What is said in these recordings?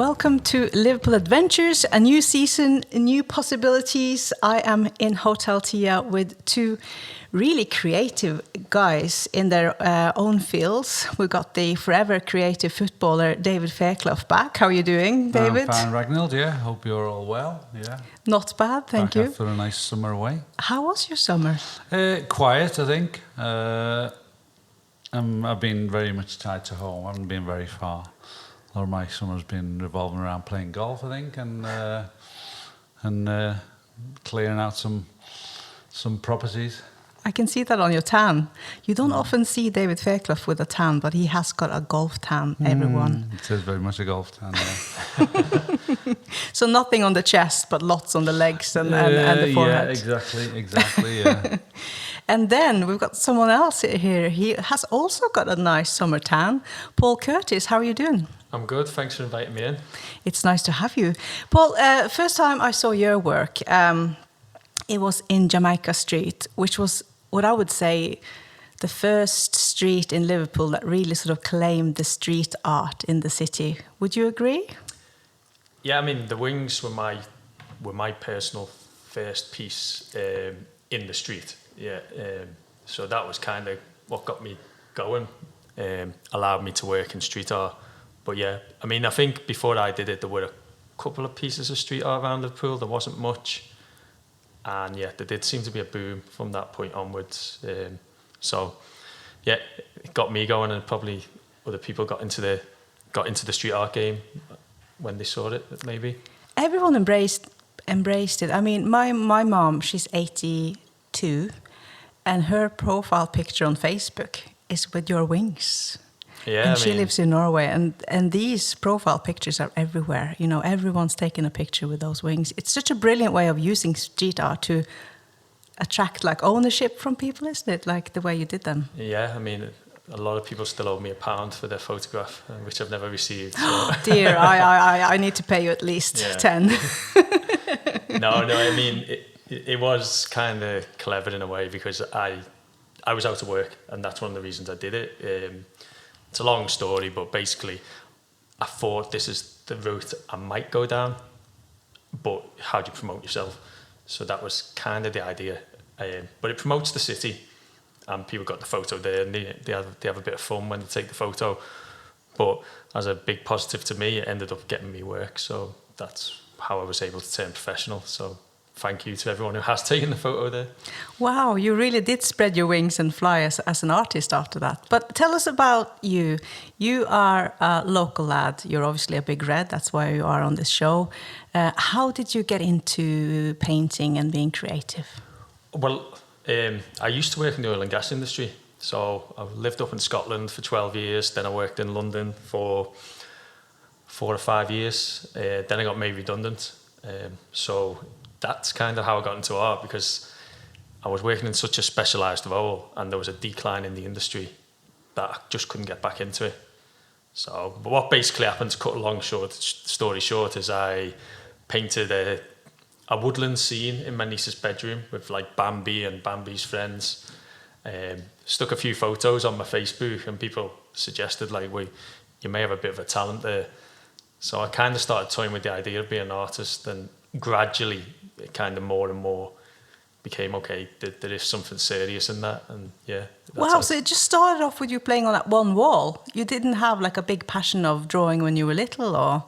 Welcome to Liverpool Adventures, a new season, new possibilities. I am in Hotel Tia with two really creative guys in their own fields. We got the forever creative footballer David Fairclough back. How are you doing, David? I'm fine, Ragnhild, yeah. Hope you're all well, yeah. Not bad, thank you. After a nice summer away. How was your summer? Quiet, I think. I've been very much tied to home. I haven't been very far. A lot of my summer's been revolving around playing golf, I think, and clearing out some properties. I can see that on your tan. You don't often see David Fairclough with a tan, but he has got a golf tan, everyone. It is very much a golf tan, yeah. So nothing on the chest, but lots on the legs and the forehead. Yeah, exactly, yeah. And then we've got someone else here. He has also got a nice summer tan. Paul Curtis, how are you doing? I'm good, thanks for inviting me in. It's nice to have you. Paul, first time I saw your work, it was in Jamaica Street, which was what I would say the first street in Liverpool that really sort of claimed the street art in the city. Would you agree? Yeah, I mean, the Wings were my personal first piece in the street. Yeah, so that was kind of what got me going, allowed me to work in street art. But yeah, I mean, I think before I did it, there were a couple of pieces of street art around Liverpool. There wasn't much. And yeah, there did seem to be a boom from that point onwards. So yeah, it got me going, and probably other people got into the street art game when they saw it, maybe. Everyone embraced it. I mean, my mom, she's 82, and her profile picture on Facebook is with your wings. Yeah, and she lives in Norway, and these profile pictures are everywhere. You know, everyone's taking a picture with those wings. It's such a brilliant way of using street art to attract like ownership from people, isn't it? Like the way you did them. Yeah, I mean, a lot of people still owe me £1 for their photograph, which I've never received. So. Oh, dear, I need to pay you at least 10. No, I mean, it was kind of clever in a way, because I was out of work, and that's one of the reasons I did it. It's a long story, but basically I thought this is the route I might go down, but how do you promote yourself? So that was kind of the idea. But it promotes the city, and people got the photo there, and they have a bit of fun when they take the photo. But as a big positive to me, it ended up getting me work. So that's how I was able to turn professional. So thank you to everyone who has taken the photo there. Wow, you really did spread your wings and fly as an artist after that. But tell us about you. You are a local lad. You're obviously a big red. That's why you are on this show. How did you get into painting and being creative? Well, I used to work in the oil and gas industry. So I lived up in Scotland for 12 years. Then I worked in London for 4 or 5 years. Then I got made redundant. So that's kind of how I got into art, because I was working in such a specialised role, and there was a decline in the industry that I just couldn't get back into it. So, but what basically happened, to cut a long story short, is I painted a woodland scene in my niece's bedroom with like Bambi and Bambi's friends. Stuck a few photos on my Facebook, and people suggested like, well, you may have a bit of a talent there. So I kind of started toying with the idea of being an artist, and gradually it kind of more and more became, okay, there is something serious in that. And yeah. Wow, so it just started off with you playing on that one wall. You didn't have like a big passion of drawing when you were little, or?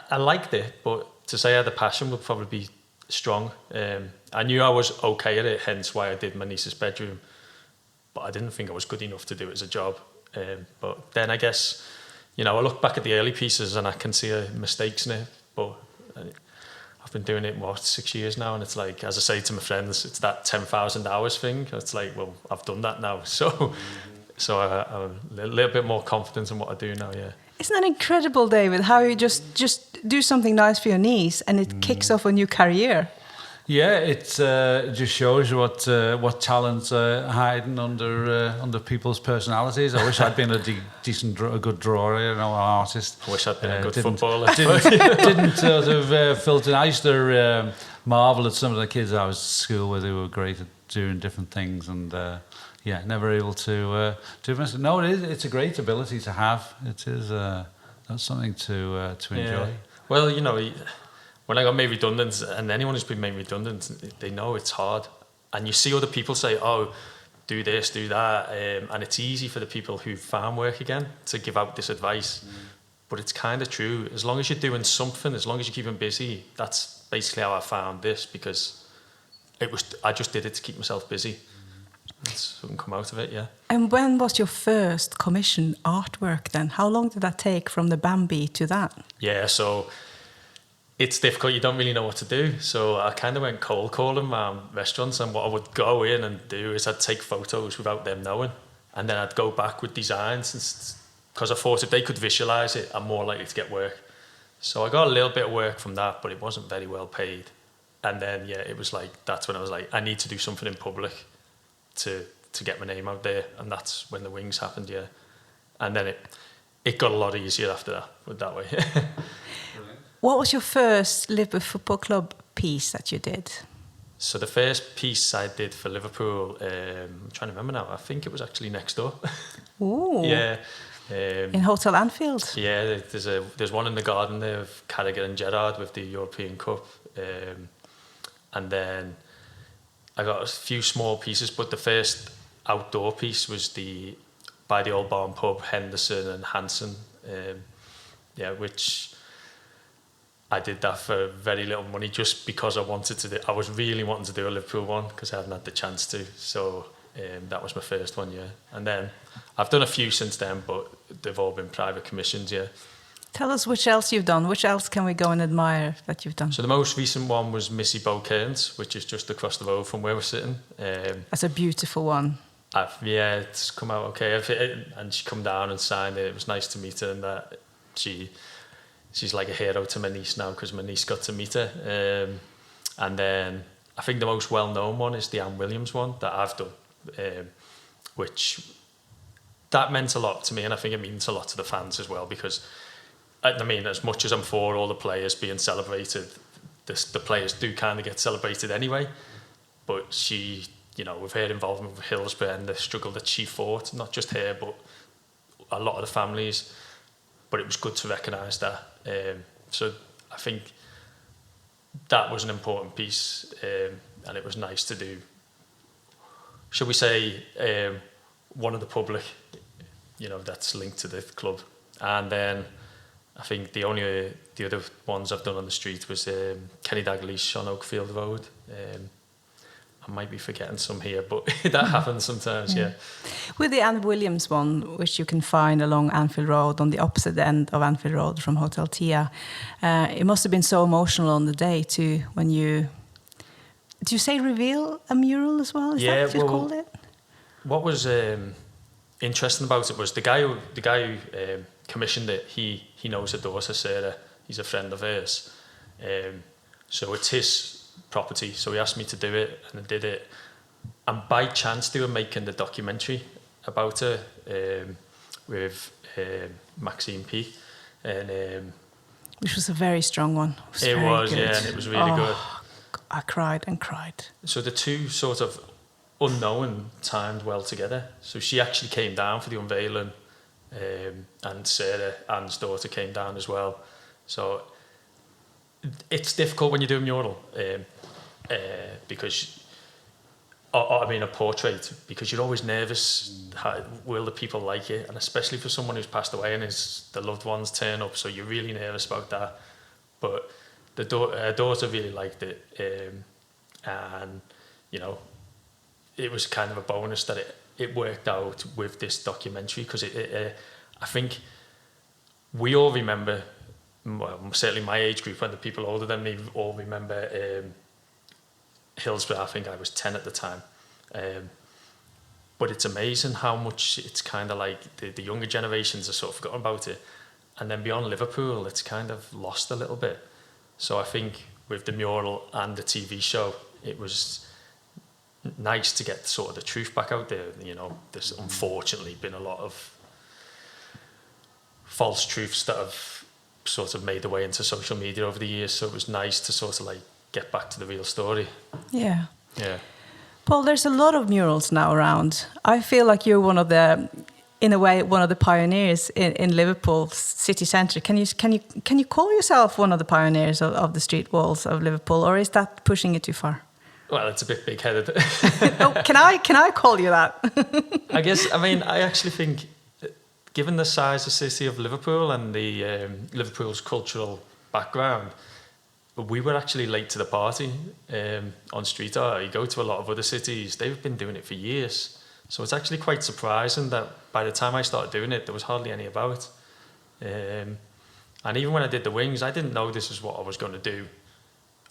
I liked it, but to say I had a passion would probably be strong. I knew I was okay at it, hence why I did my niece's bedroom, but I didn't think I was good enough to do it as a job. But then I guess, you know, I look back at the early pieces and I can see mistakes in it, but I've been doing it, 6 years now, and it's like, as I say to my friends, it's that 10,000 hours thing. It's like, well, I've done that now, so I'm a little bit more confident in what I do now. Yeah. Isn't that incredible, David? How you just do something nice for your niece, and it kicks off a new career. Yeah, it just shows you what talents are hiding under people's personalities. I wish I'd been a good drawer, you know, an artist. I wish I'd been a good footballer. Didn't sort of filter. I used to marvel at some of the kids I was at school with who were great at doing different things, and yeah, never able to do this. No, it's a great ability to have. It is that's something to enjoy. Yeah. Well, you know, when I got made redundant, and anyone who's been made redundant, they know it's hard. And you see other people say, oh, do this, do that. And it's easy for the people who found work again to give out this advice. But it's kind of true. As long as you're doing something, as long as you keep them busy, that's basically how I found this, because I just did it to keep myself busy. Something come out of it, yeah. And when was your first commissioned artwork then? How long did that take from the Bambi to that? Yeah, so it's difficult. You don't really know what to do. So I kind of went cold calling around restaurants, and what I would go in and do is I'd take photos without them knowing, and then I'd go back with designs, because I thought if they could visualise it, I'm more likely to get work. So I got a little bit of work from that, but it wasn't very well paid. And then, yeah, it was like, that's when I was like, I need to do something in public to get my name out there, and that's when the wings happened, yeah. And then it got a lot easier after that, put it that way. What was your first Liverpool Football Club piece that you did? So the first piece I did for Liverpool, I'm trying to remember now, I think it was actually next door. Ooh. Yeah. In Hotel Anfield? Yeah, there's one in the garden there of Carragher and Gerrard with the European Cup. And then I got a few small pieces, but the first outdoor piece was by the Old Barn pub, Henderson and Hansen, which I did that for very little money, just because I was really wanting to do a Liverpool one, because I hadn't had the chance to. So that was my first one, yeah. And then I've done a few since then, but they've all been private commissions, yeah. Tell us which else you've done. Which else can we go and admire that you've done? So the most recent one was Missy Beaucairns, which is just across the road from where we're sitting. That's a beautiful one. It's come out okay. And she come down and signed it. It was nice to meet her, and that she's like a hero to my niece now, because my niece got to meet her. And then I think the most well-known one is the Anne Williams one that I've done, which that meant a lot to me, and I think it means a lot to the fans as well, because I mean, as much as I'm for all the players being celebrated, the players do kind of get celebrated anyway. But she, you know, with her involvement with Hillsborough and the struggle that she fought, not just her, but a lot of the families, but it was good to recognise that. So I think that was an important piece, and it was nice to do, shall we say, one of the public, you know, that's linked to the club. And then I think the other ones I've done on the street was Kenny Dalglish on Oakfield Road. I might be forgetting some here, but that happens sometimes, yeah. With the Anne Williams one, which you can find along Anfield Road, on the opposite end of Anfield Road from Hotel Tia, it must have been so emotional on the day too, when you... Do you say reveal a mural as well? Is that what you called it? What was interesting about it was the guy who commissioned it. He knows her daughter Sarah. He's a friend of hers, so it's his property. So he asked me to do it, and I did it. And by chance, they were making the documentary about her with Maxine P. And which was a very strong one. It was, yeah, and it was really good. I cried and cried. So the two sort of unknown timed well together. So she actually came down for the unveiling, and Sarah, Anne's daughter, came down as well. So it's difficult when you do a mural, because, I mean a portrait, because you're always nervous, will the people like it? And especially for someone who's passed away and the loved ones turn up, so you're really nervous about that. But her daughter really liked it, and, you know, it was kind of a bonus that it worked out with this documentary, because I think we all remember, well, certainly my age group and the people older than me all remember Hillsborough. I think I was 10 at the time. But it's amazing how much it's kind of like the younger generations are sort of forgotten about it. And then beyond Liverpool, it's kind of lost a little bit. So I think with the mural and the TV show, it was nice to get sort of the truth back out there. You know, there's unfortunately been a lot of false truths that have sort of made their way into social media over the years. So it was nice to sort of like get back to the real story. Yeah. Yeah. Paul, there's a lot of murals now around. I feel like you're one of the in a way, one of the pioneers in Liverpool city centre. Can you call yourself one of the pioneers of the street walls of Liverpool, or is that pushing it too far? Well, it's a bit big-headed. Oh, can I call you that? I guess, I mean, I actually think, given the size of the city of Liverpool and the Liverpool's cultural background, we were actually late to the party on street art. You go to a lot of other cities, they've been doing it for years. So it's actually quite surprising that by the time I started doing it, there was hardly any about. And even when I did the wings, I didn't know this is what I was going to do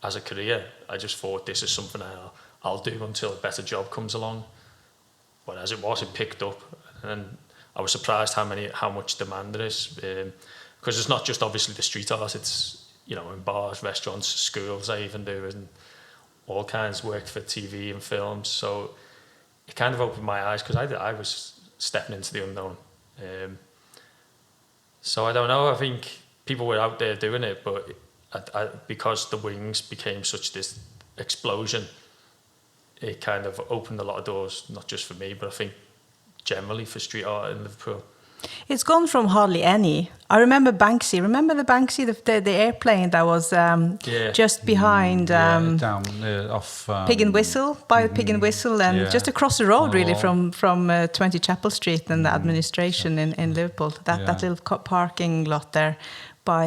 as a career. I just thought this is something I'll do until a better job comes along. But as it was, it picked up, and I was surprised how much demand there is. Because it's not just obviously the street art, it's, you know, in bars, restaurants, schools I even do, and all kinds, work for TV and films. So it kind of opened my eyes, because I was stepping into the unknown. So I don't know, I think people were out there doing it, but because the wings became such this explosion, it kind of opened a lot of doors, not just for me, but I think generally for street art in Liverpool. It's gone from hardly any. I remember Banksy. Remember the Banksy, the airplane that was just behind down off Pig and Whistle, by Pig and Whistle, and just across the road, really, from 20 Chapel Street and the administration in Liverpool. That little parking lot there by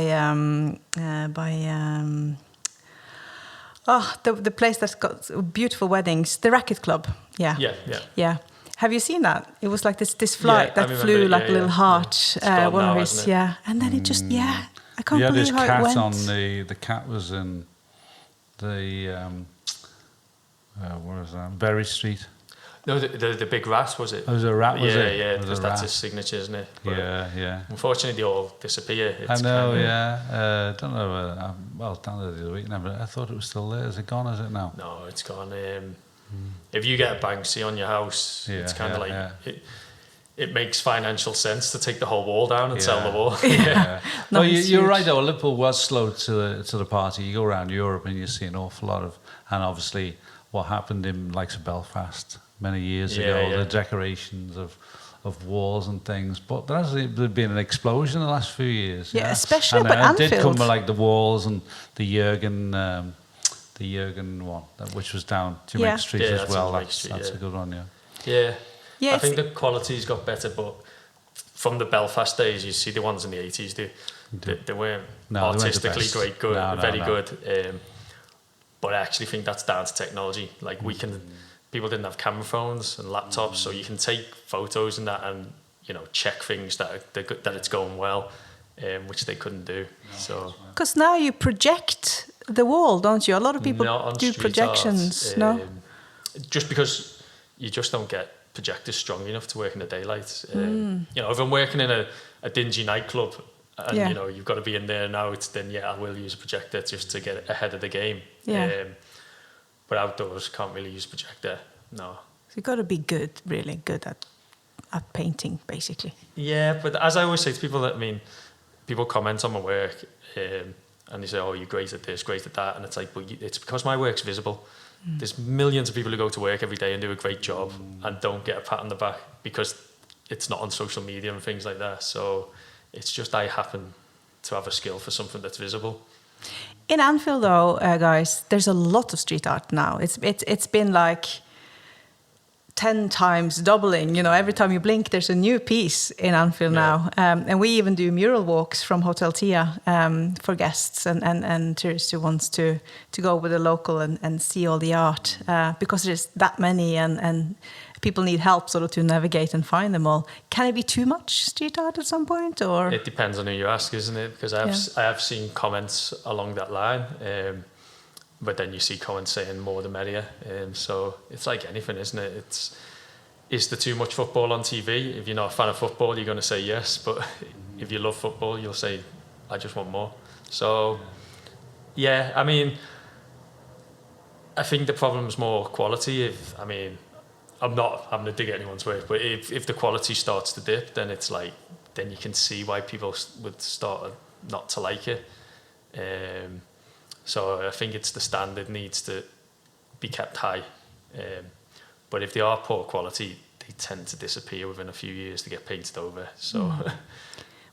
the place that's got beautiful weddings, the Racket Club. Yeah. Have you seen that? It was like this flight that flew like a little heart. One of his, and then it just, I can't believe how it went. The cat was in the what was that? Berry Street. No, the big rat, was it? Oh, it was a rat, was it? Yeah, because that's his signature, isn't it? But yeah. Unfortunately, they all disappear. I know, don't know. Down there the other week now, but I thought it was still there. Is it gone? Is it now? No, it's gone. If you get a Banksy on your house, it's kind of it makes financial sense to take the whole wall down and sell the wall. Well, you're right though. Liverpool was slow to the party. You go around Europe and you see an awful lot of, and obviously what happened in likes of Belfast many years ago, the decorations of walls and things. But there has been an explosion in the last few years. Yeah, especially and about Anfield. It did come with like the walls and the Jurgen one, which was down Jamaica Street as well. That's a good one, Yeah, I think the quality's got better, but from the Belfast days, you see the ones in the 80s, they weren't artistically very good. But I actually think that's down to technology. Like people didn't have camera phones and laptops, so you can take photos and that, and check things that it's going well, which they couldn't do. So because now you project the wall, don't you? A lot of people do projections. Art, just because you just don't get projectors strong enough to work in the daylight. If I'm working in a dingy nightclub and you've got to be in there and out, then I will use a projector just to get ahead of the game. But outdoors, can't really use a projector. No. So you've got to be really good at painting, basically. Yeah, but as I always say to people, people comment on my work and they say, "Oh, you're great at this, great at that," and it's like, "But it's because my work's visible." There's millions of people who go to work every day and do a great job and don't get a pat on the back because it's not on social media and things like that. So it's just I happen to have a skill for something that's visible. In Anfield, though, guys, there's a lot of street art now. It's been like 10 times doubling. Every time you blink, there's a new piece in Anfield now. And we even do mural walks from Hotel Tia for guests and tourists who wants to go with a local and see all the art because there's that many and people need help sort of to navigate and find them all. Can it be too much street art at some point, or it depends on who you ask, isn't it? Because I have seen comments along that line, but then you see comments saying more the merrier. So it's like anything, isn't it? Is there too much football on TV? If you're not a fan of football, you're going to say yes. But if you love football, you'll say, I just want more. So I think the problem is more quality. I'm not having to dig at anyone's work, but if the quality starts to dip, then it's like, then you can see why people would start not to like it. So I think it's the standard needs to be kept high. But if they are poor quality, they tend to disappear within a few years to get painted over. So,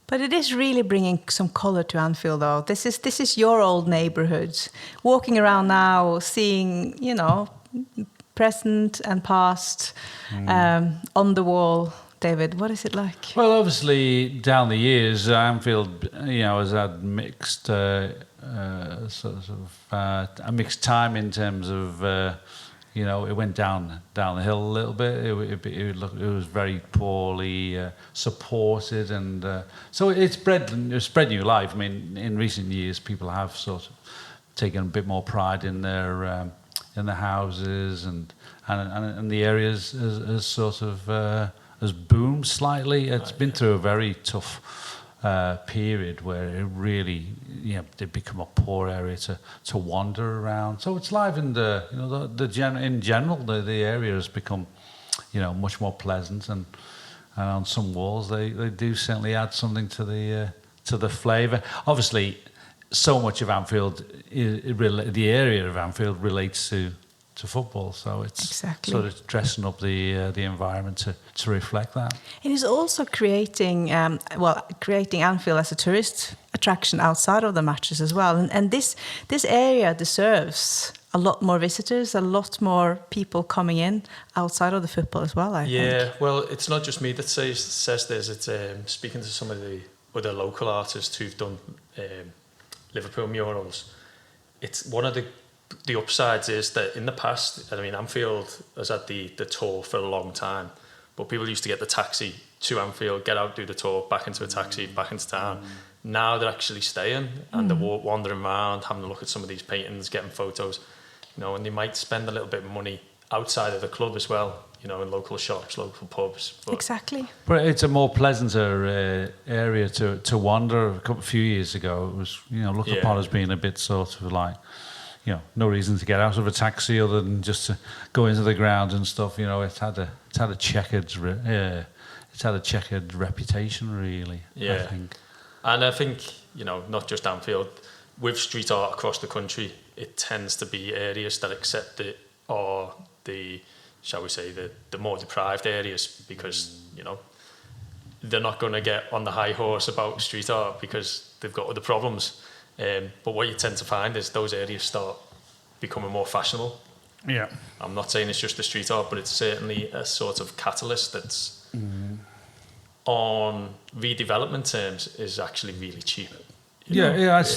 but it is really bringing some colour to Anfield, though. This is your old neighbourhood. Walking around now, seeing, you know, present and past on the wall. David, what is it like? Well, obviously, down the years, Anfield, you know, has had mixed a mixed time in terms of, you know, it went down the hill a little bit. It was very poorly supported, and so it's spread new life. I mean, in recent years, people have sort of taken a bit more pride in their houses, and the areas as sort of has boomed slightly. It's been through a very tough period where it really, you know, did become a poor area to wander around. So it's livened, you know, in general, the area has become, you know, much more pleasant, and on some walls they do certainly add something to the flavour. Obviously, so much of Anfield, the area of Anfield relates to football, so it's sort of dressing up the environment to reflect that. It is also creating Anfield as a tourist attraction outside of the matches as well, and this area deserves a lot more visitors, a lot more people coming in outside of the football as well, I think. Yeah, well, it's not just me that says this. It's speaking to some of the other local artists who've done Liverpool murals. It's one of the upsides is that in the past, I mean, Anfield has had the tour for a long time, but people used to get the taxi to Anfield, get out, do the tour, back into a taxi, back into town. Now they're actually staying and they're wandering around, having a look at some of these paintings, getting photos, you know, and they might spend a little bit of money outside of the club as well, you know, in local shops, local pubs. Exactly. But it's a more pleasanter area to wander. A few years ago, it was, you know, looked upon as being a bit sort of like, you know, no reason to get out of a taxi other than just to go into the ground and stuff. You know, it's had a checkered reputation, really. Yeah, I think. And I think, you know, not just Anfield, with street art across the country, it tends to be areas that accept it, or the, shall we say, the more deprived areas, because, you know, they're not going to get on the high horse about street art because they've got other problems. But what you tend to find is those areas start becoming more fashionable. Yeah. I'm not saying it's just the street art, but it's certainly a sort of catalyst that's on redevelopment terms is actually really cheap. Yeah, it adds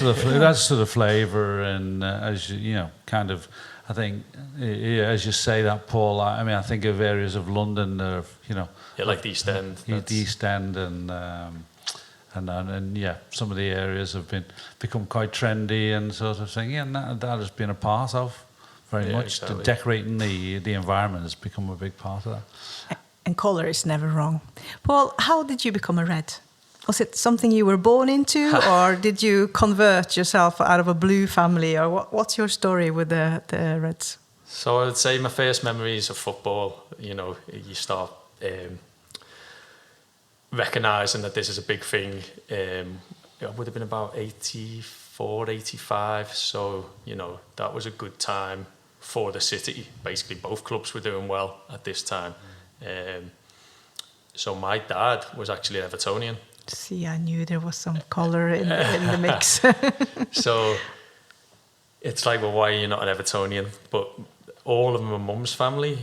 to the flavour, and as you know, kind of, I think, as you say that, Paul, I mean, I think of areas of London that are, you know, like the East End. The East End, and yeah, some of the areas have become quite trendy and sort of thing. Yeah, and that has been a part of very much. Exactly. Decorating the environment has become a big part of that. And colour is never wrong. Paul, how did you become a red? Was it something you were born into, or did you convert yourself out of a blue family, or what's your story with the Reds? So I would say my first memories of football, you know, you start recognising that this is a big thing. It would have been about 84, 85, so, you know, that was a good time for the city. Basically, both clubs were doing well at this time. So my dad was actually an Evertonian. See, I knew there was some colour in the mix. So it's like, well, why are you not an Evertonian? But all of my mum's family,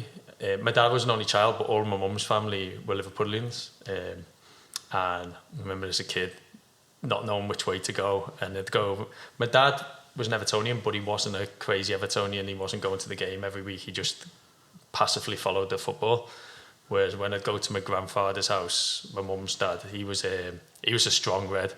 my dad was an only child, but all of my mum's family were Liverpoolians. And I remember as a kid not knowing which way to go, and they'd go. My dad was an Evertonian, but he wasn't a crazy Evertonian. He wasn't going to the game every week. He just passively followed the football. Whereas when I'd go to my grandfather's house, my mum's dad, he was a strong red,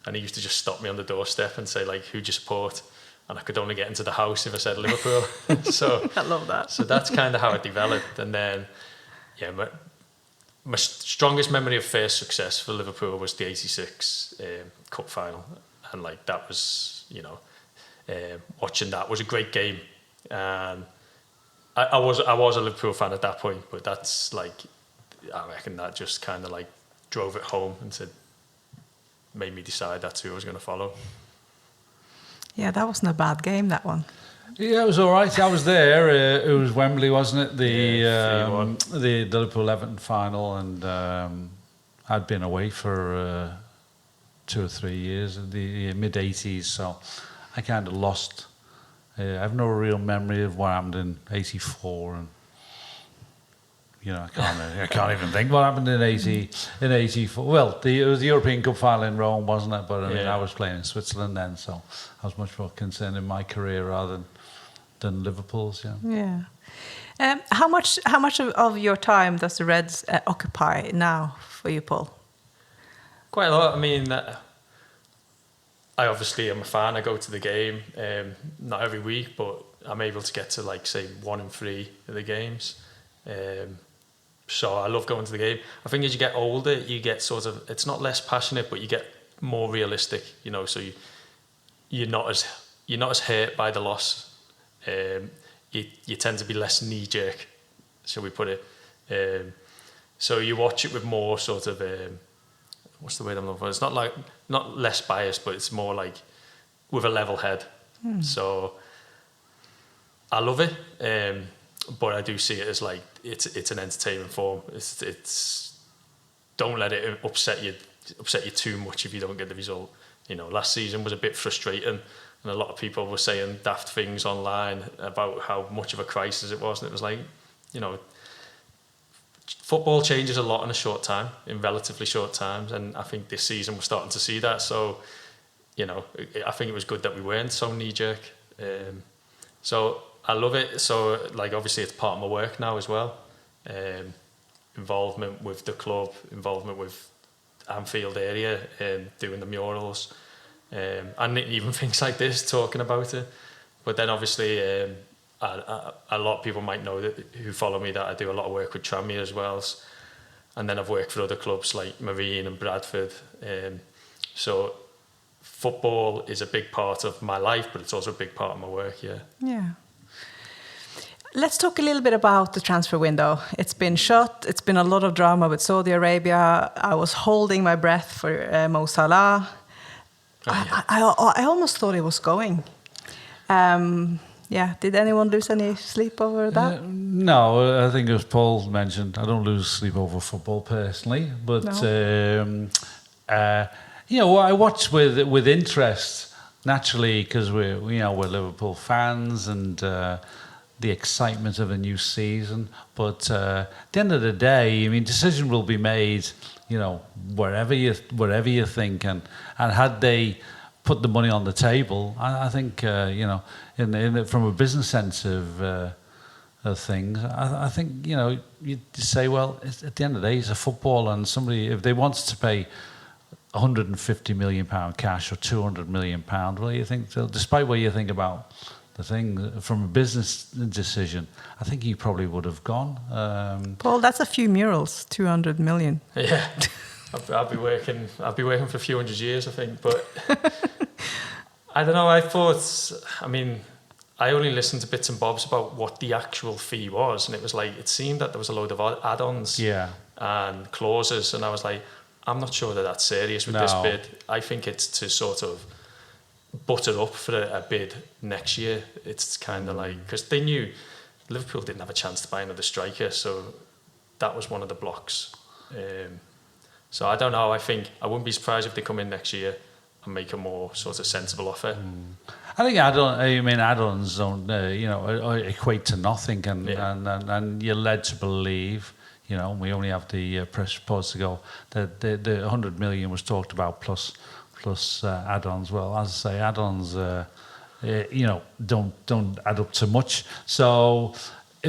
and he used to just stop me on the doorstep and say, like, who'd you support? And I could only get into the house if I said Liverpool. So I love that. So that's kind of how it developed. And then, yeah, my strongest memory of first success for Liverpool was the '86 Cup final, and like that was, you know, watching that was a great game. And I was a Liverpool fan at that point, but that's like, I reckon that just kind of like drove it home and made me decide that's who I was going to follow. Yeah, that wasn't a bad game, that one. Yeah, it was all right. I was there. It was Wembley, wasn't it? The Liverpool Everton final, and I'd been away for 2 or 3 years in the mid-80s, so I kind of lost. I have no real memory of what happened in '84, and I can't even think what happened in '84. Well, it was the European Cup final in Rome, wasn't it? But I mean, I was playing in Switzerland then, so I was much more concerned in my career rather than Liverpool's. Yeah. How much of your time does the Reds occupy now for you, Paul? Quite a lot. I mean, I obviously am a fan. I go to the game, not every week, but I'm able to get to, like, say, 1 in 3 of the games. So I love going to the game. I think as you get older, you get sort of, it's not less passionate, but you get more realistic, so you're not as hurt by the loss. You tend to be less knee-jerk, shall we put it. So you watch it with more sort of, what's the word I'm looking for? It's not less biased, but it's more like with a level head. So I love it, but I do see it as like it's an entertainment form. It's don't let it upset you too much if you don't get the result. Last season was a bit frustrating, and a lot of people were saying daft things online about how much of a crisis it was, and it was like, football changes a lot in a short time, in relatively short times, and I think this season we're starting to see that. So, I think it was good that we weren't so knee-jerk. So I love it. So, like, obviously it's part of my work now as well. Involvement with the club, involvement with Anfield area, doing the murals, and even things like this, talking about it. But then obviously a lot of people might know that who follow me that I do a lot of work with Tranmere as well, and then I've worked for other clubs like Marine and Bradford. So football is a big part of my life, but it's also a big part of my work. Yeah. Let's talk a little bit about the transfer window. It's been shut. It's been a lot of drama with Saudi Arabia. I was holding my breath for Mo Salah. I almost thought it was going. Did anyone lose any sleep over that? No, I think as Paul mentioned, I don't lose sleep over football personally, but I watch with interest naturally because we're Liverpool fans and the excitement of a new season. But at the end of the day, I mean, decision will be made, wherever you think, and had they put the money on the table, I think from a business sense of things, I think you say, well, at the end of the day, he's a footballer, and somebody, if they want to pay £150 million cash or £200 million, well, you think, so despite what you think about the thing from a business decision, I think he probably would have gone. Paul, that's a few murals, 200 million. Yeah. I'll be working for a few hundred years, I think. But I don't know. I only listened to bits and bobs about what the actual fee was, and it was like, it seemed that there was a load of add-ons and clauses, and I was like, I'm not sure that that's serious with this bid. I think it's to sort of butter up for a bid next year. It's kind of like, because they knew Liverpool didn't have a chance to buy another striker, so that was one of the blocks. So I don't know. I think I wouldn't be surprised if they come in next year and make a more sort of sensible offer. I think add-ons don't equate to nothing, and you're led to believe. We only have the press reports to go that the 100 million was talked about plus add-ons. Well, as I say, add-ons don't add up to much. So. I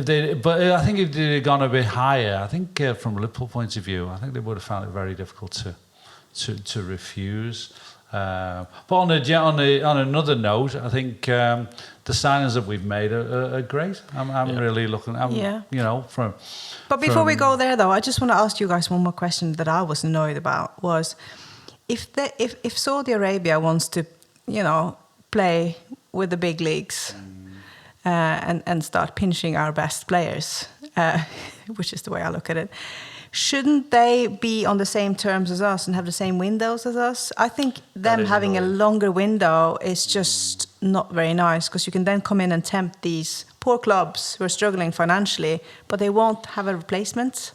think if they'd gone a bit higher, I think from a Liverpool point of view, I think they would have found it very difficult to refuse. But on another note, I think the signings that we've made are great. I'm really looking. But before we go there, though, I just want to ask you guys one more question that I was annoyed about was if Saudi Arabia wants to, play with the big leagues. And start pinching our best players, which is the way I look at it. shouldn't they be on the same terms as us and have the same windows as us? I think them having a longer window is just not very nice, because you can then come in and tempt these poor clubs who are struggling financially, but they won't have a replacement.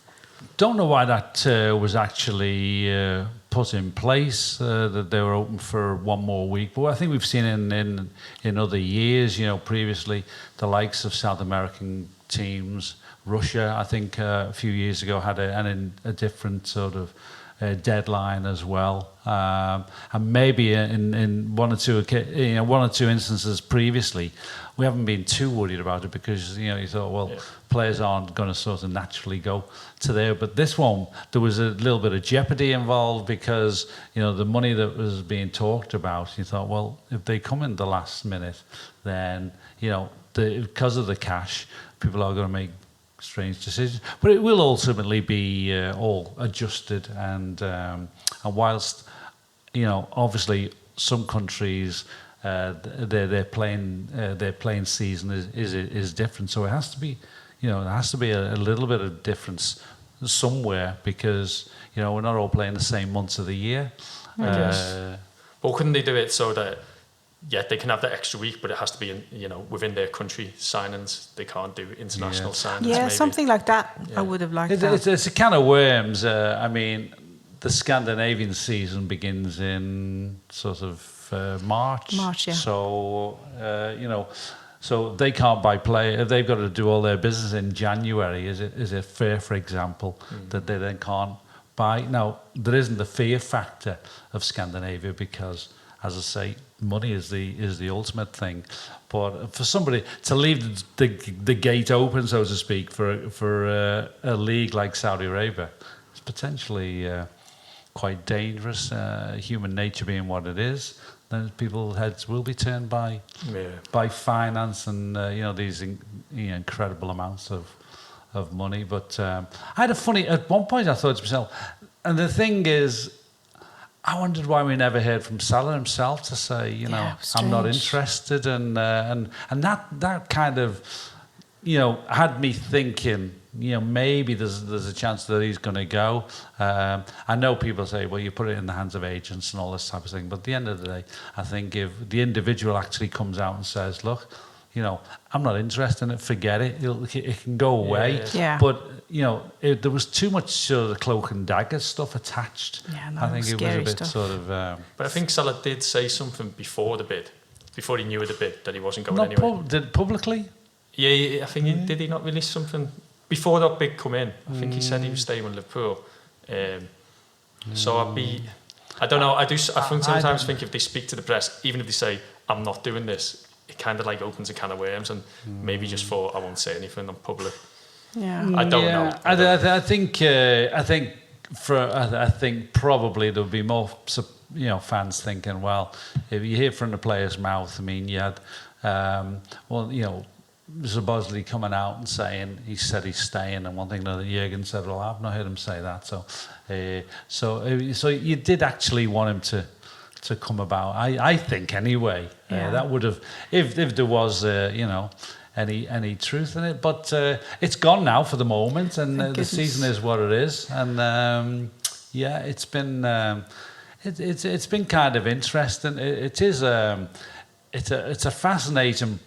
Don't know why that was actually put in place, that they were open for one more week. But I think we've seen in other years, previously, the likes of South American teams, Russia, I think a few years ago had a different sort of deadline as well, and maybe in one or two instances previously, we haven't been too worried about it, because you thought, players aren't going to sort of naturally go to there. But this one, there was a little bit of jeopardy involved, because the money that was being talked about, you thought, well, if they come in the last minute, then because of the cash, people are going to make strange decisions. But it will ultimately be all adjusted, and whilst obviously some countries their playing season is different, so it has to be a little bit of difference somewhere, because we're not all playing the same months of the year. But couldn't they do it so that they can have that extra week, but it has to be within their country signings? They can't do international signings. Yeah, maybe something like that. I would have liked that. It's a can of worms. I mean, the Scandinavian season begins in sort of March. Yeah. So so they can't buy play. They've got to do all their business in January. Is it fair, for example, that they then can't buy? Now, there isn't the fear factor of Scandinavia, because, as I say, money is the ultimate thing. But for somebody to leave the gate open, so to speak, for a league like Saudi Arabia, it's potentially quite dangerous. Human nature being what it is, then people's heads will be turned by finance and these incredible amounts of money. But I had at one point I thought to myself, and the thing is, I wondered why we never heard from Salah himself to say, I'm not interested, and that kind of, had me thinking, maybe there's a chance that he's going to go. I know people say, well, you put it in the hands of agents and all this type of thing, but at the end of the day, I think if the individual actually comes out and says, look, I'm not interested in it, forget it, it can go away. Yeah. But there was too much sort of cloak and dagger stuff attached. Yeah, no, I think it was a bit stuff. sort of. But I think Salah did say something before the bid, before he knew of the bid, that he wasn't going anywhere. Did publicly? Yeah, I think did he not release something before that bid come in? I think he said he was staying with Liverpool. So I don't know. I sometimes think if they speak to the press, even if they say I'm not doing this, it kind of like opens a can of worms, and maybe just thought I won't say anything on public. Yeah, I don't know. I think probably there'll be more fans thinking, well, if you hear from the player's mouth, I mean, you had supposedly coming out and saying he said he's staying, and one thing that Jürgen said, well, I've not heard him say that. So you did actually want him to come about. I think anyway. That would have, if there was any truth in it, but it's gone now for the moment, and the season is what it is, and it's been it's been kind of interesting. It's a fascinating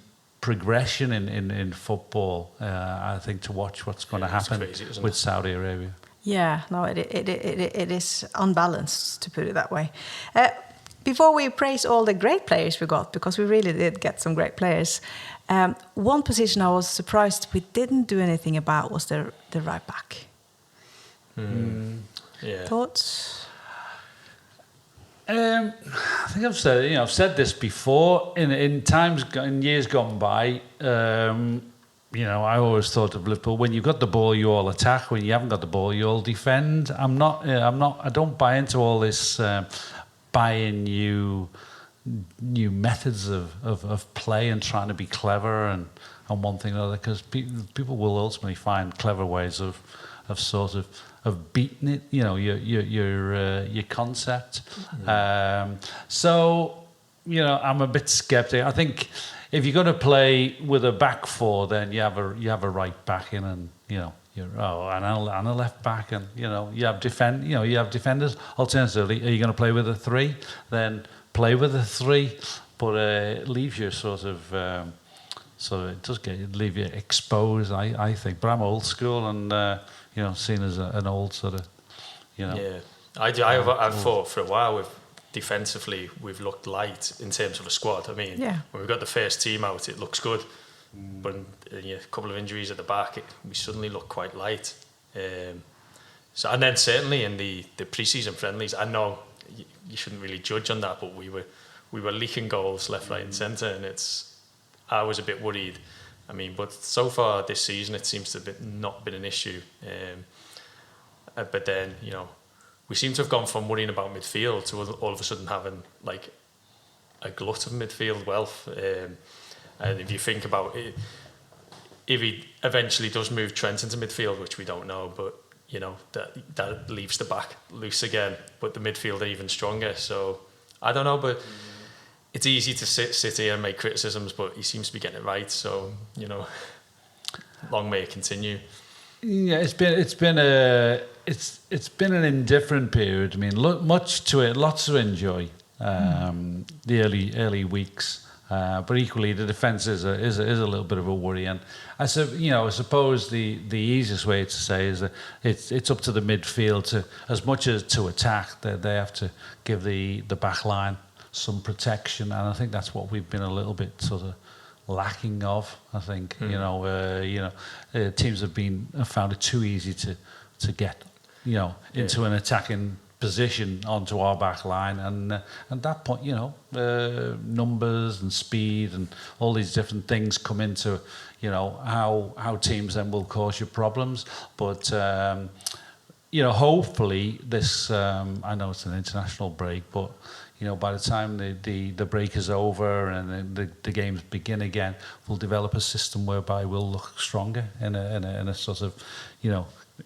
progression in football. I think, to watch what's going to happen with Saudi Arabia. Yeah, no, it is unbalanced, to put it that way. Before we praise all the great players we got, because we really did get some great players, one position I was surprised we didn't do anything about was the right back. Yeah. Thoughts? I think I've said this before. In years gone by, I always thought of Liverpool, when you've got the ball, you all attack. When you haven't got the ball, you all defend. I don't buy into all this buying new methods of play and trying to be clever and one thing or other, because people will ultimately find clever ways of beating it, your concept. So I'm a bit skeptic. I think if you're going to play with a back four, then you have a right back in, and and a left back, and you have defenders. Alternatively, are you going to play with a 3? Then play with a 3, but it leaves you sort of it does leave you exposed. I think, but I'm old school, and seen as an old sort of Yeah, I've thought for a while defensively we've looked light in terms of a squad. I mean, when we got the first team out, it looks good. But a couple of injuries at the back, we suddenly look quite light. So, and then certainly in the pre-season friendlies, I know you shouldn't really judge on that, but we were leaking goals left, right, and centre, and I was a bit worried. I mean, but so far this season, it seems to have not been an issue. But then we seem to have gone from worrying about midfield to all of a sudden having like a glut of midfield wealth. And if you think about it, if he eventually does move Trent into midfield, which we don't know, but that leaves the back loose again, but the midfield are even stronger. So I don't know, but it's easy to sit here and make criticisms, but he seems to be getting it right. So long may it continue. Yeah, it's been an indifferent period. I mean, much to it, lots to enjoy. The early weeks. But equally, the defence is a little bit of a worry, and I suppose the easiest way to say is that it's up to the midfield to, as much as to attack, they have to give the back line some protection, and I think that's what we've been a little bit sort of lacking of. I think teams have found it too easy to get into an attacking position onto our back line, and at that point, numbers and speed and all these different things come into, how teams then will cause you problems. But hopefully this, I know it's an international break, but by the time the break is over and the games begin again, we'll develop a system whereby we'll look stronger in a sort of,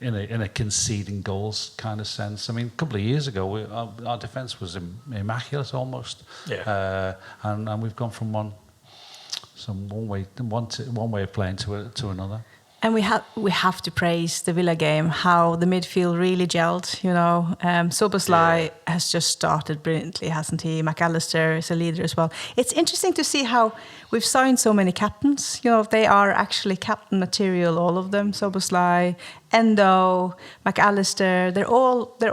in a conceding goals kind of sense. I mean, a couple of years ago, our defence was immaculate almost. Yeah. And we've gone from one way of playing to another. And we have to praise the Villa game, how the midfield really gelled. Soboslai has just started brilliantly, hasn't he? McAllister is a leader as well. It's interesting to see how we've signed so many captains. They are actually captain material, all of them. Soboslai, Endo, McAllister. They're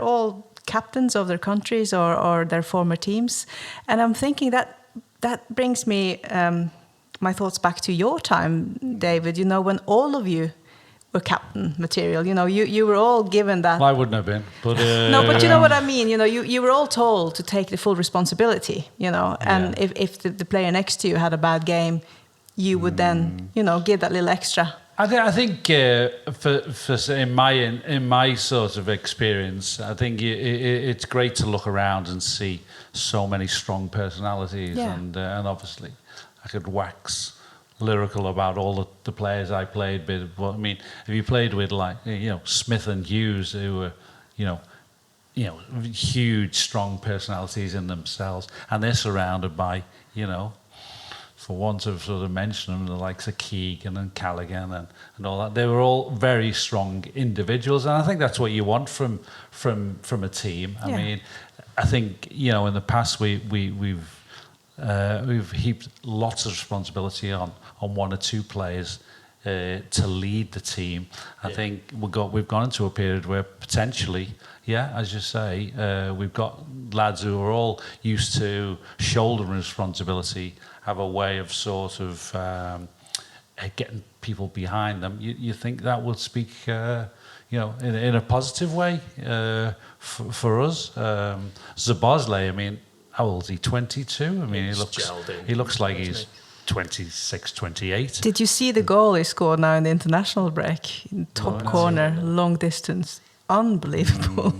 all captains of their countries or their former teams. And I'm thinking that brings me my thoughts back to your time, David, when all of you were captain material. You were all given that. Well, I wouldn't have been. But, no, but you know what I mean? You were all told to take the full responsibility, and if the player next to you had a bad game, you would then, give that little extra. I think for in my sort of experience, I think it's great to look around and see so many strong personalities, and obviously I could wax lyrical about all the players I played with. Well, I mean, if you played with Smith and Hughes, who were huge, strong personalities in themselves, and they're surrounded by for want of sort of mentioning them, the likes of Keegan and Callaghan and all that. They were all very strong individuals, and I think that's what you want from a team. I mean, I think in the past we've heaped lots of responsibility on one or two players to lead the team. I think we've gone into a period where potentially, as you say, we've got lads who are all used to shouldering responsibility, have a way of sort of getting people behind them. You think that would speak, in a positive way for us. Szoboszlai, I mean, how old is he? 22. I mean, he looks like he's 26, 28. Did you see the goal he scored now in the international break? In top corner, long distance. Unbelievable.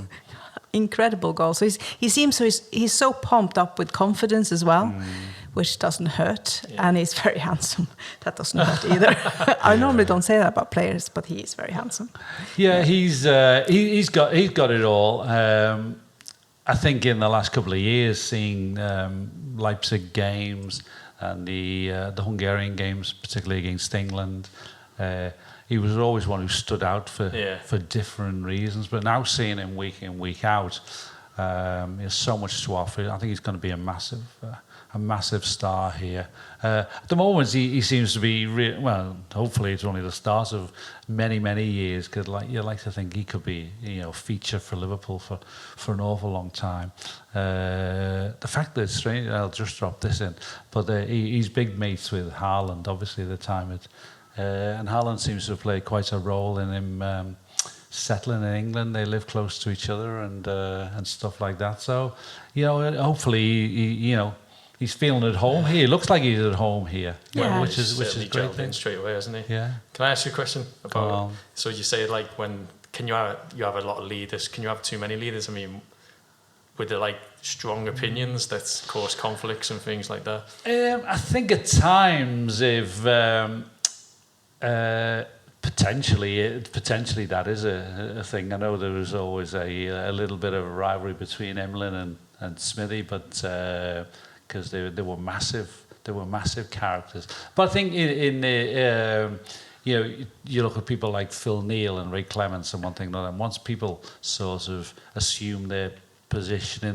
Incredible goal. So he's so pumped up with confidence as well, which doesn't hurt. Yeah. And he's very handsome. That doesn't hurt either. I normally don't say that about players, but he is very handsome. Yeah, he's got it all. I think in the last couple of years, seeing Leipzig games and the Hungarian games, particularly against England, he was always one who stood out for different reasons. But now seeing him week in, week out, he has so much to offer. I think he's going to be a massive star here. At the moment, he seems to be well. Hopefully, it's only the start of many years. Because you like to think he could be, feature for Liverpool for an awful long time. The fact that it's strange, I'll just drop this in, but he's big mates with Haaland. Obviously, at the time, and Haaland seems to have played quite a role in him settling in England. They live close to each other and stuff like that. So, hopefully, he's feeling at home here. It looks like he's at home here, which is a great thing. Straight away, isn't he? Yeah. Can I ask you a question about? So you say can you have a lot of leaders? Can you have too many leaders? I mean, with the strong opinions that cause conflicts and things like that. I think at times, if potentially that is a thing. I know there was always a little bit of a rivalry between Emlyn and Smithy, but because they were massive characters. But I think in the you look at people like Phil Neal and Ray Clements and one thing another, and once people sort of assume their position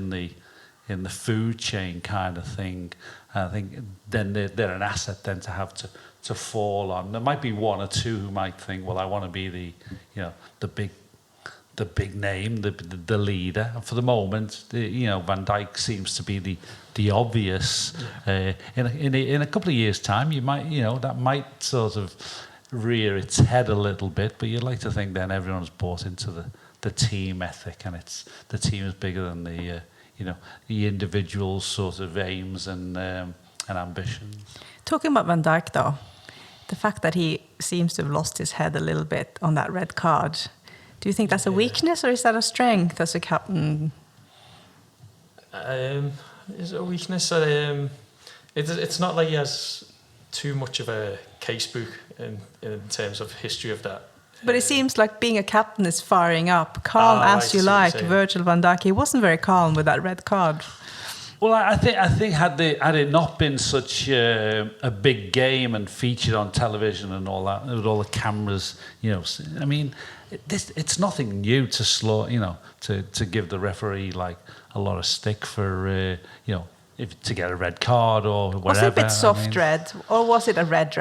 in the food chain kind of thing, I think then they're an asset then to have to fall on. There might be one or two who might think, well, I want to be the big name, the leader. And for the moment, Van Dijk seems to be the obvious. In a couple of years' time, you might that might sort of rear its head a little bit. But you'd like to think then everyone's bought into the team ethic, and the team is bigger than the individual sort of aims and ambitions. Talking about Van Dijk, though, the fact that he seems to have lost his head a little bit on that red card, do you think that's a weakness or is that a strength as a captain? Is it a weakness? It's not like he has too much of a casebook in terms of history of that. But it seems like being a captain is firing up, calm as you like. Virgil van Dijk, he wasn't very calm with that red card. Well, I think had it not been such a big game and featured on television and all that, with all the cameras, I mean, it's nothing new to to give the referee a lot of stick for to get a red card or whatever. Was it a bit soft red or was it a red?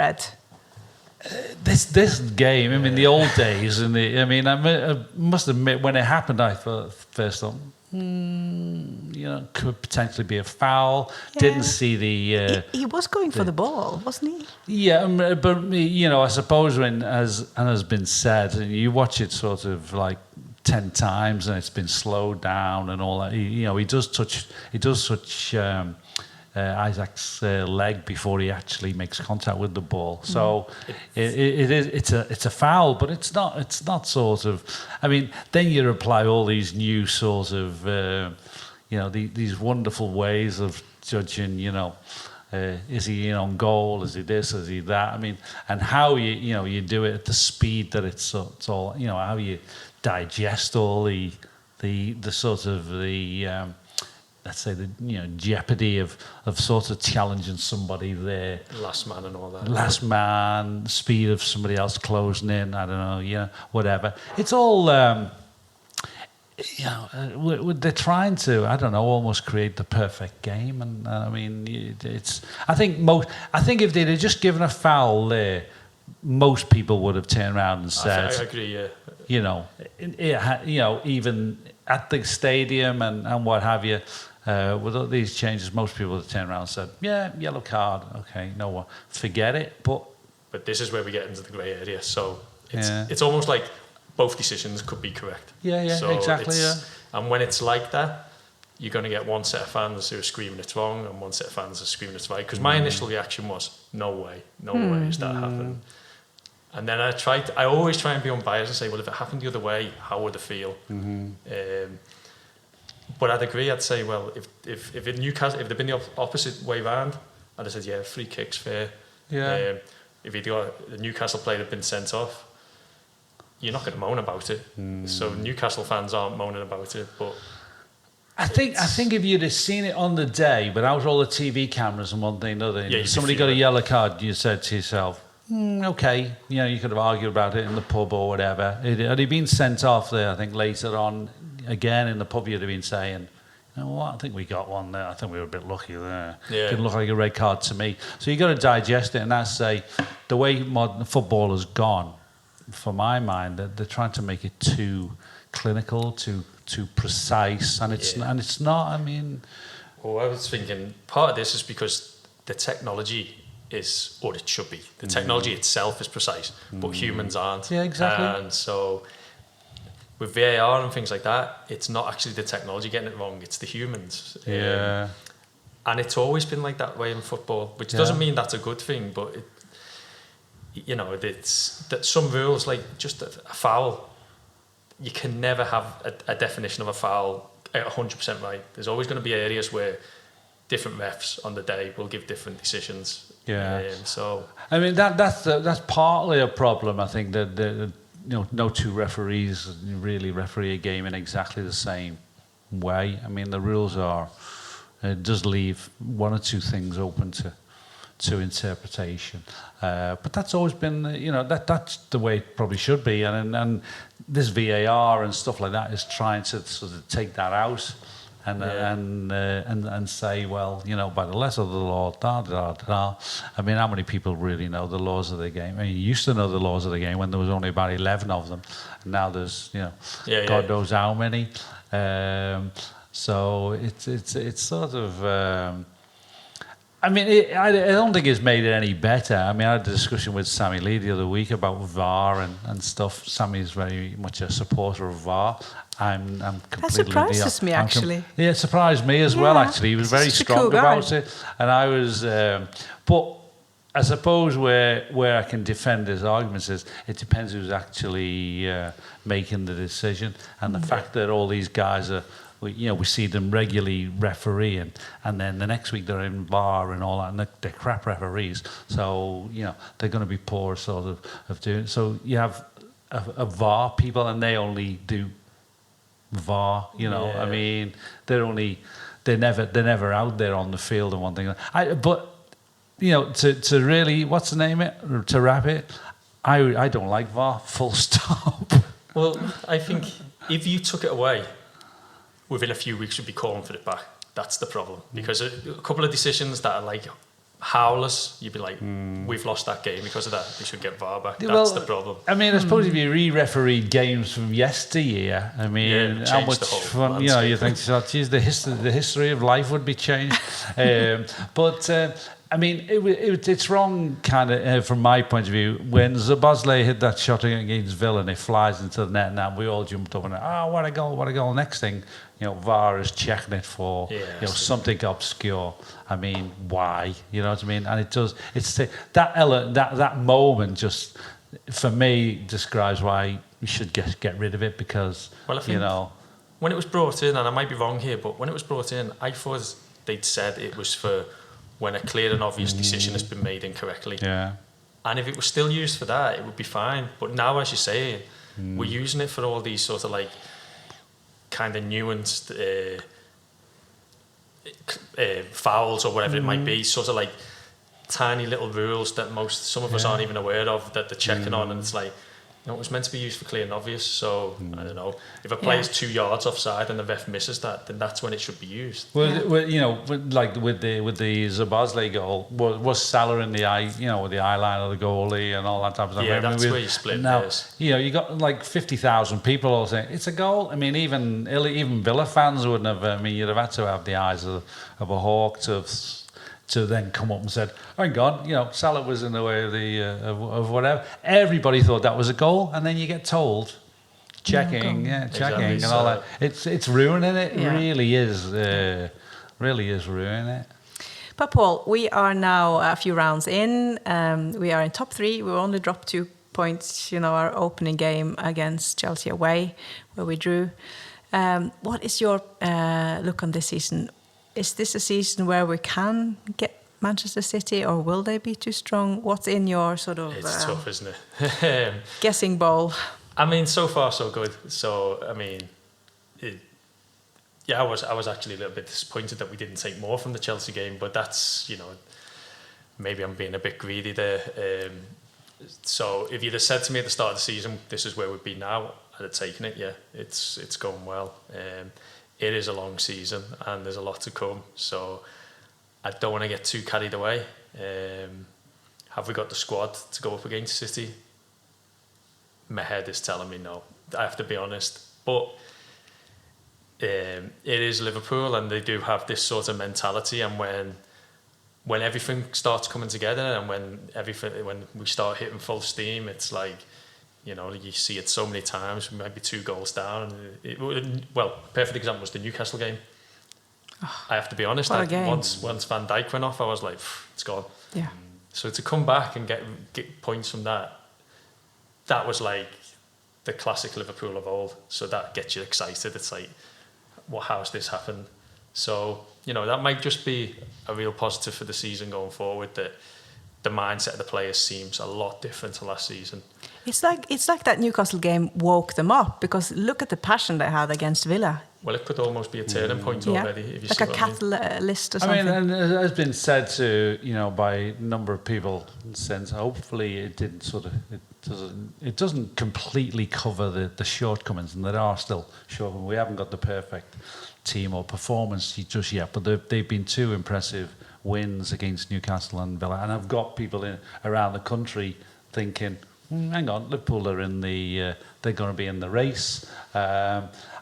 This game, I mean, the old days, I must admit, when it happened, I first thought, could potentially be a foul. Yeah. Didn't see the. He was going for the ball, wasn't he? Yeah, but I suppose when, as has been said, and you watch it sort of 10 times, and it's been slowed down and all that. He does touch Isaac's leg before he actually makes contact with the ball. So it's a foul, but it's not sort of. I mean, then you apply all these new sort of these wonderful ways of judging. Is he in on goal? Is he this? Is he that? I mean, and how you do it at the speed that it's all. How you digest all the sort of the. Let's say the jeopardy of sort of challenging somebody there. Last man and all that. Last man, speed of somebody else closing in. I don't know, whatever. It's all, they're trying to, I don't know, almost create the perfect game. And I mean, I think if they'd have just given a foul there, most people would have turned around and said, I agree. Yeah. Even at the stadium and what have you. With all these changes, most people have turned around and said, yeah, yellow card, okay, no one, forget it. But this is where we get into the grey area. So it's almost like both decisions could be correct. Yeah, so exactly. And when it's like that, you're going to get one set of fans who are screaming it's wrong and one set of fans are screaming it's right. Because my initial reaction was, no way is that happening. And then I always try and be unbiased and say, well, if it happened the other way, how would it feel? Mm-hmm. But I'd agree. I'd say, well, if in Newcastle, if they'd been the opposite way round, I'd have said, yeah, free kicks fair. Yeah. If the Newcastle player had been sent off, you're not going to moan about it. So Newcastle fans aren't moaning about it. But I think if you'd have seen it on the day without all the TV cameras and one thing and another, somebody got a yellow card, you said to yourself, Okay, you could have argued about it in the pub or whatever. Had he been sent off there, I think later on, again in the pub, you'd have been saying, you know what, I think we got one there. I think we were a bit lucky there. Yeah. Didn't look like a red card to me. So you got to digest it, and that's the way modern football has gone. For my mind, they're trying to make it too clinical, too precise, and it's not. I mean, well, I was thinking part of this is because the technology is what it should be. The technology itself is precise, but humans aren't. Yeah, exactly. And so with VAR and things like that, it's not actually the technology getting it wrong, it's the humans. Yeah. And it's always been like that way in football, which doesn't mean that's a good thing, but it's that some rules, like just a foul, you can never have a definition of a foul 100% right. There's always going to be areas where different refs on the day will give different decisions. Yeah. So I mean that's partly a problem. I think that no two referees really referee a game in exactly the same way. I mean the rules it does leave one or two things open to interpretation, but that's always been that's the way it probably should be, and this VAR and stuff like that is trying to sort of take that out and say, well, by the letter of the law, I mean, how many people really know the laws of the game? I mean, you used to know the laws of the game when there was only about 11 of them, and now there's God knows how many. So it's sort of. I mean, I don't think it's made it any better. I mean, I had a discussion with Sammy Lee the other week about VAR and stuff. Sammy's very much a supporter of VAR. I'm completely... That surprises me, actually. Yeah, it surprised me as well, actually. He was very strong about it. And I was... but I suppose where I can defend his arguments is it depends who's actually making the decision. And the fact that all these guys are... we see them regularly refereeing, and then the next week they're in VAR and all that, and they're crap referees. So they're going to be poor sort of doing it. So you have a VAR people, and they only do VAR. I mean, they're never out there on the field and one thing. But to really, what's the name it? To wrap it, I don't like VAR. Full stop. Well, I think if you took it away, within a few weeks, we'd be calling for it back. That's the problem. Because a couple of decisions that are like howlers, you'd be like, we've lost that game because of that. They should get VAR back. That's the problem. I mean, I suppose if you re-refereed games from yesteryear, I mean, how much fun, you think, geez, the history of life would be changed. But I mean, it's wrong, kind of, from my point of view. When Szoboszlai hit that shot against Villa and it flies into the net, and we all jumped up and what a goal! Next thing, VAR is checking it for something obscure. I mean, why? You know what I mean? And it does. It's that moment just, for me, describes why we should get rid of it, because I think when it was brought in, and I might be wrong here, but when it was brought in, I thought they'd said it was for when a clear and obvious decision has been made incorrectly. Yeah. And if it was still used for that, it would be fine. But now, as you say, we're using it for all these sort of like kind of nuanced fouls or whatever it might be, sort of like tiny little rules that some of us aren't even aware of, that they're checking on, and it's like, it was meant to be used for clear and obvious. So I don't know, if a player's 2 yards offside and the ref misses that, then that's when it should be used. Well, like with the Szoboszlai goal, was Salah in the eye, with the eye line of the goalie and all that type of stuff. Yeah, that's where you split hairs. You got like 50,000 people all saying it's a goal. I mean, even Villa fans wouldn't have. I mean, you'd have had to have the eyes of a hawk to then come up and said, hang on, Salah was in the way of whatever. Everybody thought that was a goal, and then you get told, checking, exactly, and all that. It's ruining it. Yeah. Really is ruining it. But Paul, we are now a few rounds in. We are in top 3. We only dropped 2 points, our opening game against Chelsea away, where we drew. What is your look on this season? Is this a season where we can get Manchester City, or will they be too strong? What's in your sort of... It's tough, isn't it? Guessing bowl. I mean, so far so good. So, I mean, I was actually a little bit disappointed that we didn't take more from the Chelsea game, but that's, maybe I'm being a bit greedy there. So if you'd have said to me at the start of the season, this is where we'd be now, I'd have taken it. Yeah, it's going well. It is a long season and there's a lot to come. So I don't want to get too carried away. Have we got the squad to go up against City? My head is telling me no. I have to be honest. But it is Liverpool, and they do have this sort of mentality. And when everything starts coming together, and when we start hitting full steam, it's like, you see it so many times. We might be 2 goals down. Perfect example was the Newcastle game. I have to be honest. Once Van Dijk went off, I was like, it's gone. Yeah. So to come back and get points from that was like the classic Liverpool of old. So that gets you excited. It's like, how's this happened? So, that might just be a real positive for the season going forward, that the mindset of the players seems a lot different to last season. It's like that Newcastle game woke them up, because look at the passion they had against Villa. Well, it could almost be a turning point already. If you like see a catalyst or something. I mean, and it has been said to, by a number of people since, hopefully it doesn't completely cover the shortcomings, and there are still shortcomings. We haven't got the perfect team or performance just yet, but they've been 2 impressive wins against Newcastle and Villa, and I've got people around the country thinking, hang on, Liverpool are they're going to be in the race.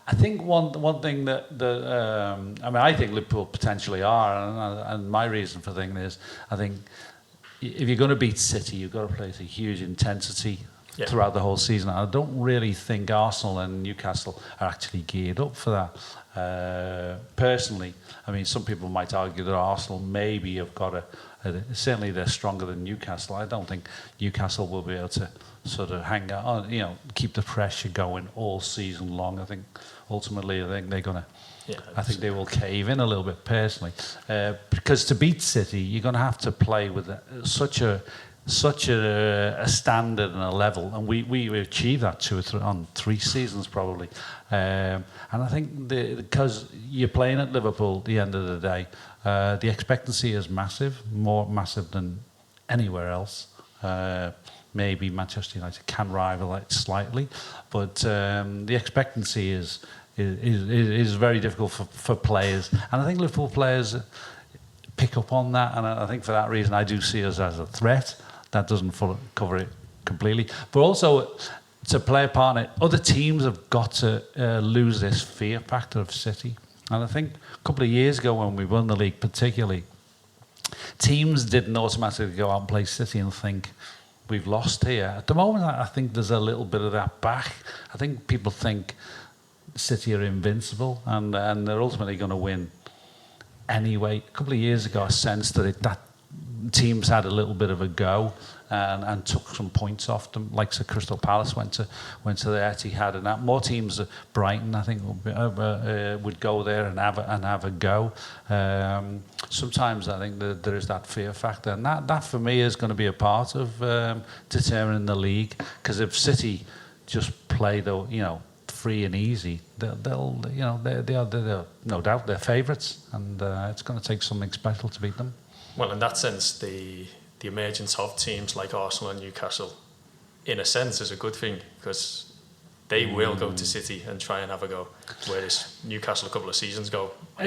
I think one thing that I think Liverpool potentially are, and my reason for thinking is, I think if you're going to beat City, you've got to play at a huge intensity throughout the whole season. I don't really think Arsenal and Newcastle are actually geared up for that. Personally, I mean, some people might argue that Arsenal maybe have got certainly they're stronger than Newcastle. I don't think Newcastle will be able to sort of hang on, keep the pressure going all season long. I think ultimately, they're going to. Yeah, I think they will cave in a little bit personally, because to beat City, you're going to have to play with such a standard and a level, and we achieved that 2 or 3 on 3 seasons probably, and I think because you're playing at Liverpool at the end of the day, the expectancy is massive, more massive than anywhere else. Maybe Manchester United can rival it slightly, but the expectancy is very difficult for players, and I think Liverpool players pick up on that, and I think for that reason I do see us as a threat. That doesn't cover it completely, but also to play a part in it, other teams have got to lose this fear factor of City. And I think a couple of years ago when we won the league particularly, teams didn't automatically go out and play City and think, we've lost here. At the moment, I think there's a little bit of that back. I think people think City are invincible, and they're ultimately going to win anyway. A couple of years ago, I sensed that teams had a little bit of a go and took some points off them. Like so Crystal Palace went to the Etihad, and that more teams, Brighton I think would go there and have a go. Sometimes I think that there is that fear factor, and that for me is going to be a part of determining the league. Because if City just play free and easy, they'll they are no doubt they're favourites, and it's going to take something special to beat them. Well, in that sense, the emergence of teams like Arsenal and Newcastle, in a sense, is a good thing, because they will go to City and try and have a go, whereas Newcastle a couple of seasons ago. I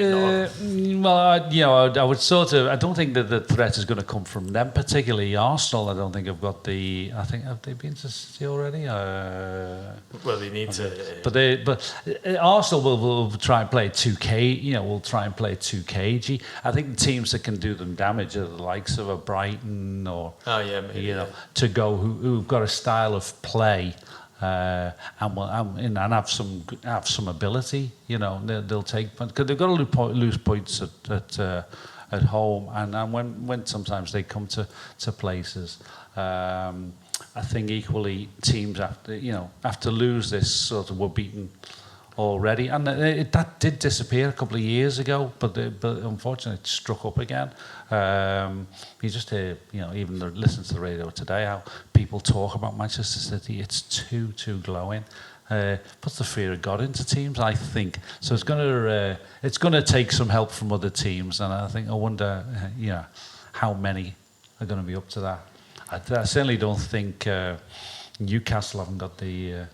would I don't think that the threat is going to come from them particularly. Arsenal, I don't think have got the. I think have they been to City already? Well, they need to. But Arsenal will try and play too will try and play too cagey. I think the teams that can do them damage are the likes of a Brighton or to go who've got a style of play. And have some ability, they'll take, because they've got to lose points at home, and when sometimes they come to places, I think equally teams have to lose this sort of, we're beaten already, and that did disappear a couple of years ago, but unfortunately it struck up again. You just hear, even listen to the radio today, how people talk about Manchester City. It's too glowing. Puts the fear of God into teams, I think. So it's going to take some help from other teams, and I wonder, how many are going to be up to that. I certainly don't think Newcastle haven't got the...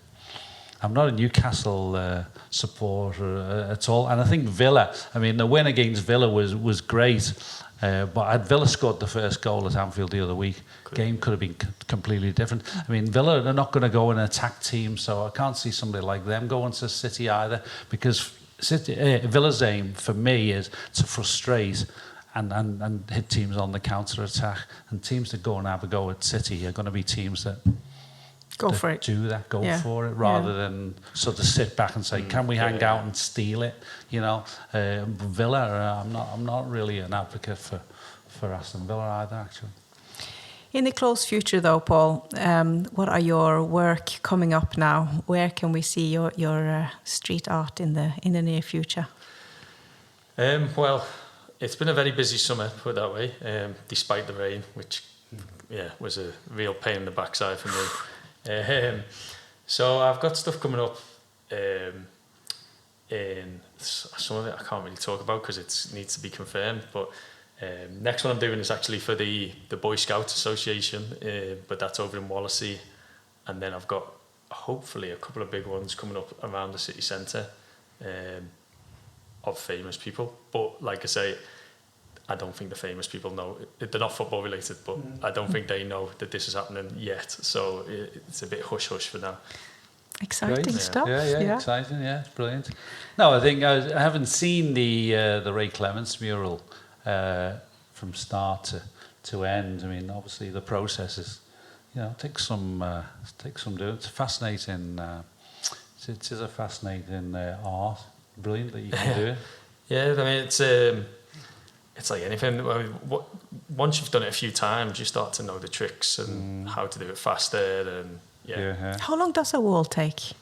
I'm not a Newcastle supporter at all. And I think Villa, I mean, the win against Villa was great. But had Villa scored the first goal at Anfield the other week, game could have been completely different. I mean, Villa are not going to go and attack teams, so I can't see somebody like them going to City either, because Villa's aim for me is to frustrate and hit teams on the counter-attack. And teams that go and have a go at City are going to be teams that go for it, rather than sort of sit back and say, can we hang out and steal it? You know, Villa, I'm not really an advocate for Aston Villa either, actually. In the close future, though, Paul, what are your work coming up now? Where can we see your street art in the near future? Well, it's been a very busy summer, put it that way, despite the rain, which was a real pain in the backside for me. So I've got stuff coming up. In some of it I can't really talk about because it needs to be confirmed. But next one I'm doing is actually for the Boy Scouts Association, but that's over in Wallasey. And then I've got hopefully a couple of big ones coming up around the city centre of famous people. But like I say, I don't think the famous people know. They're not football related, but I don't think they know that this is happening yet. So it's a bit hush-hush for now. Exciting stuff. Yeah, exciting. Yeah, it's brilliant. No, I think I haven't seen the Ray Clements mural from start to end. I mean, obviously the process is, takes some doing. It's fascinating. It is a fascinating art. Brilliant that you can do it. Yeah, I mean it's like anything. I mean, once you've done it a few times, you start to know the tricks and how to do it faster. And How long does a wall take?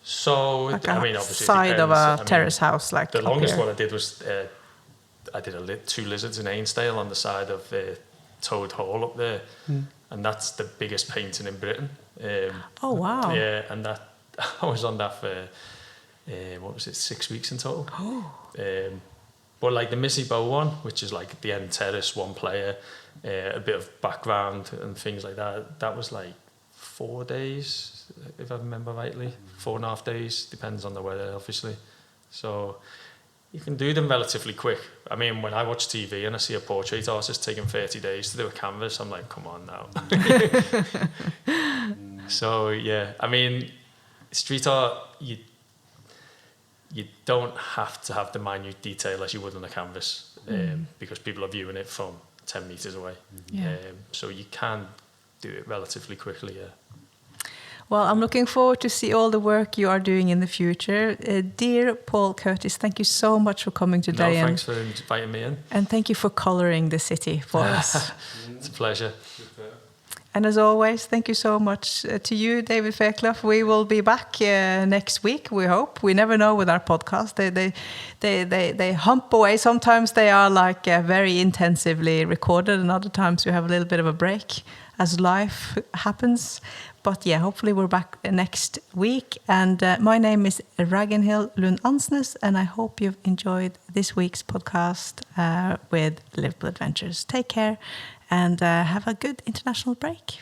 So like I mean, obviously, side it of depends. a terrace house, like the longest one I did was I did 2 lizards in Ainsdale on the side of Toad Hall up there, and that's the biggest painting in Britain. Oh wow! Yeah, and that I was on that for 6 weeks in total. But like the Missy Bow one, which is like the end terrace, one player, a bit of background and things like that was like 4 days, if I remember rightly. 4.5 days, depends on the weather, obviously. So you can do them relatively quick. I mean, when I watch TV and I see a portrait artist taking 30 days to do a canvas, I'm like, come on now. So yeah, I mean, street art, you don't have to have the minute detail as you would on a canvas, because people are viewing it from 10 metres away. So you can do it relatively quickly, Well, I'm looking forward to see all the work you are doing in the future. Dear Paul Curtis, thank you so much for coming today. No, thanks for inviting me in. And thank you for colouring the city for us. It's a pleasure. And as always, thank you so much to you, David Fairclough. We will be back next week, we hope. We never know with our podcast. They hump away. Sometimes they are like very intensively recorded, and other times we have a little bit of a break as life happens. But yeah, hopefully we're back next week. And my name is Ragnhild Lund Ansnes, and I hope you've enjoyed this week's podcast with Liverpool Adventures. Take care and have a good international break.